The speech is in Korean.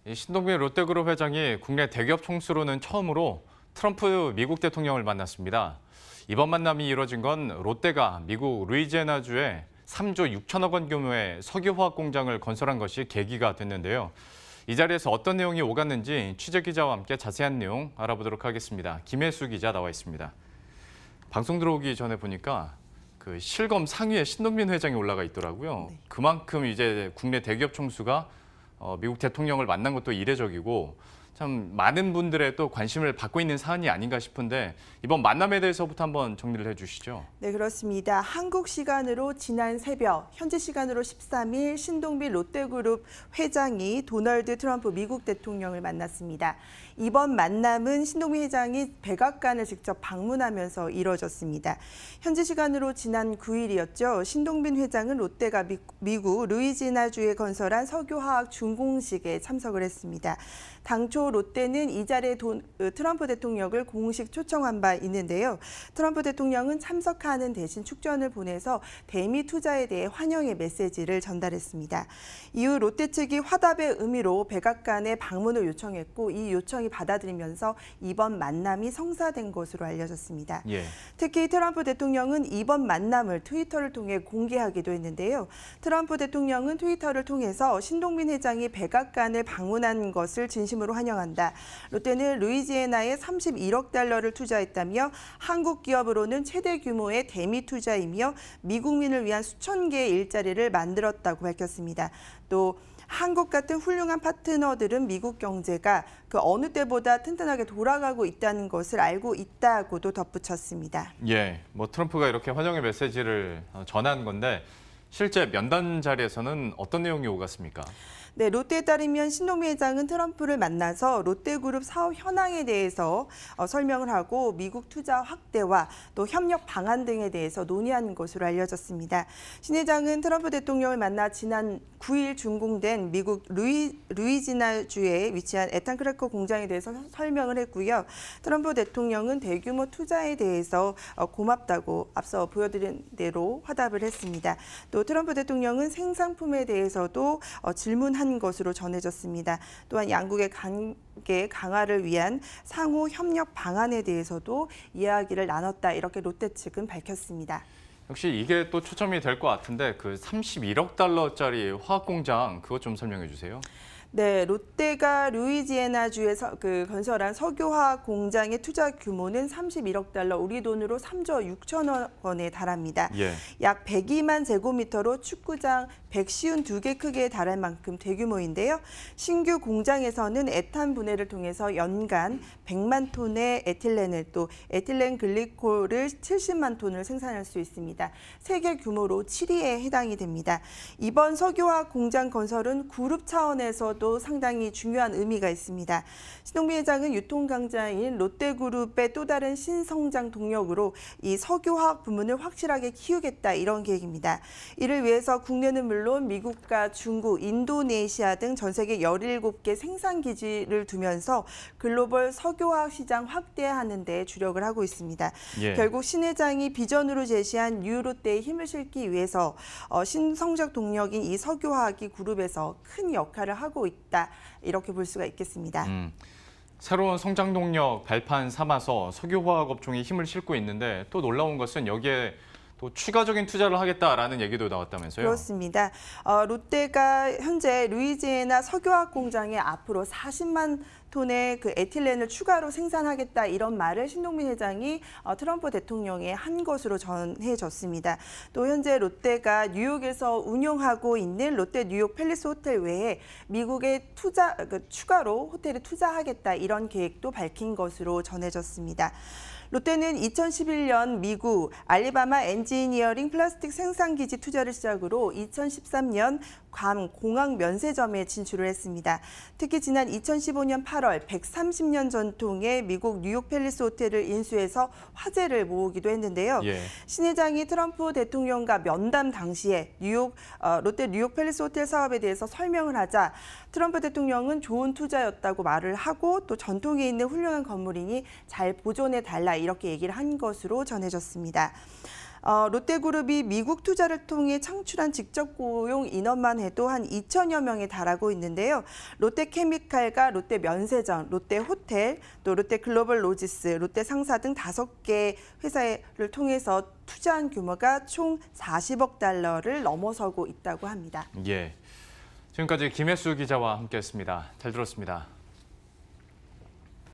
이 신동빈 롯데그룹 회장이 국내 대기업 총수로는 처음으로 트럼프 미국 대통령을 만났습니다. 이번 만남이 이뤄진 건 롯데가 미국 루이지애나주에 3조 6천억 원 규모의 석유화학 공장을 건설한 것이 계기가 됐는데요. 이 자리에서 어떤 내용이 오갔는지 취재기자와 함께 자세한 내용 알아보도록 하겠습니다. 김혜수 기자 나와 있습니다. 방송 들어오기 전에 보니까 그 실검 상위에 신동빈 회장이 올라가 있더라고요. 네. 그만큼 이제 국내 대기업 총수가 미국 대통령을 만난 것도 이례적이고 참 많은 분들의 또 관심을 받고 있는 사안이 아닌가 싶은데 이번 만남에 대해서부터 한번 정리를 해주시죠. 네, 그렇습니다. 한국 시간으로 지난 새벽, 현지 시간으로 13일 신동빈 롯데그룹 회장이 도널드 트럼프 미국 대통령을 만났습니다. 이번 만남은 신동빈 회장이 백악관을 직접 방문하면서 이뤄졌습니다. 현지 시간으로 지난 9일이었죠. 신동빈 회장은 롯데가 미국 루이지애나주에 건설한 석유화학 준공식에 참석을 했습니다. 당초 롯데는 이 자리에 트럼프 대통령을 공식 초청한 바 있는데요. 트럼프 대통령은 참석하는 대신 축전을 보내서 대미 투자에 대해 환영의 메시지를 전달했습니다. 이후 롯데 측이 화답의 의미로 백악관에 방문을 요청했고 이 요청이 받아들이면서 이번 만남이 성사된 것으로 알려졌습니다. 예. 특히 트럼프 대통령은 이번 만남을 트위터를 통해 공개하기도 했는데요. 트럼프 대통령은 트위터를 통해서 신동빈 회장이 백악관을 방문한 것을 진심으로 환영한다. 롯데는 루이지애나에 31억 달러를 투자했다며 한국 기업으로는 최대 규모의 대미 투자이며 미국민을 위한 수천 개의 일자리를 만들었다고 밝혔습니다. 또 한국 같은 훌륭한 파트너들은 미국 경제가 그 어느 때보다 튼튼하게 돌아가고 있다는 것을 알고 있다고도 덧붙였습니다. 예, 뭐 트럼프가 이렇게 환영의 메시지를 전한 건데 실제 면담 자리에서는 어떤 내용이 오갔습니까? 네, 롯데에 따르면 신동빈 회장은 트럼프를 만나서 롯데그룹 사업 현황에 대해서 설명을 하고 미국 투자 확대와 또 협력 방안 등에 대해서 논의한 것으로 알려졌습니다. 신 회장은 트럼프 대통령을 만나 지난 9일 준공된 미국 루이지애나주에 위치한 에탄 크래커 공장에 대해서 설명을 했고요. 트럼프 대통령은 대규모 투자에 대해서 고맙다고 앞서 보여드린 대로 화답을 했습니다. 또 트럼프 대통령은 생산품에 대해서도 질문한 것으로 전해졌습니다. 또한 양국의 관계 강화를 위한 상호 협력 방안에 대해서도 이야기를 나눴다. 이렇게 롯데 측은 밝혔습니다. 역시 이게 또 초점이 될 것 같은데 그 31억 달러짜리 화학 공장 그것 좀 설명해 주세요. 네, 롯데가 루이지애나주에서 건설한 석유화학 공장의 투자 규모는 31억 달러, 우리 돈으로 3조 6천억 원에 달합니다. 예. 약 102만 제곱미터로 축구장 152개 크기에 달할 만큼 대규모인데요. 신규 공장에서는 에탄 분해를 통해서 연간 100만 톤의 에틸렌을 또 에틸렌 글리콜을 70만 톤을 생산할 수 있습니다. 세계 규모로 7위에 해당이 됩니다. 이번 석유화학 공장 건설은 그룹 차원에서도 상당히 중요한 의미가 있습니다. 신동빈 회장은 유통 강자인 롯데그룹의 또 다른 신성장 동력으로 이 석유화학 부문을 확실하게 키우겠다 이런 계획입니다. 이를 위해서 국내는 물론 미국과 중국, 인도네시아 등 전 세계 17개 생산 기지를 두면서 글로벌 석유화학 시장 확대하는 데 주력을 하고 있습니다. 예. 결국 신 회장이 비전으로 제시한 뉴롯데에 힘을 실기 위해서 신성장 동력인 이 석유화학이 그룹에서 큰 역할을 하고 있다. 이렇게 볼 수가 있겠습니다. 새로운 성장 동력 발판 삼아서 석유화학 업종에 힘을 싣고 있는데 또 놀라운 것은 여기에 또 추가적인 투자를 하겠다라는 얘기도 나왔다면서요? 그렇습니다. 롯데가 현재 루이지애나 석유화학 공장에 앞으로 40만 톤의 그 에틸렌을 추가로 생산하겠다 이런 말을 신동빈 회장이 트럼프 대통령에 한 것으로 전해졌습니다. 또 현재 롯데가 뉴욕에서 운영하고 있는 롯데 뉴욕 팰리스 호텔 외에 미국에 추가로 호텔에 투자하겠다 이런 계획도 밝힌 것으로 전해졌습니다. 롯데는 2011년 미국 알리바마 엔지니어링 플라스틱 생산기지 투자를 시작으로 2013년 괌 공항 면세점에 진출을 했습니다. 특히 지난 2015년 8월 130년 전통의 미국 뉴욕 팰리스 호텔을 인수해서 화제를 모으기도 했는데요. 예. 신 회장이 트럼프 대통령과 면담 당시에 롯데 뉴욕 팰리스 호텔 사업에 대해서 설명을 하자 트럼프 대통령은 좋은 투자였다고 말을 하고 또 전통이 있는 훌륭한 건물이니 잘 보존해 달라 이렇게 얘기를 한 것으로 전해졌습니다. 롯데그룹이 미국 투자를 통해 창출한 직접 고용 인원만 해도 한 2천여 명에 달하고 있는데요. 롯데케미칼과 롯데면세점, 롯데호텔, 또 롯데글로벌로지스, 롯데상사 등 5개 회사를 통해서 투자한 규모가 총 40억 달러를 넘어서고 있다고 합니다. 예. 지금까지 김혜수 기자와 함께했습니다. 잘 들었습니다.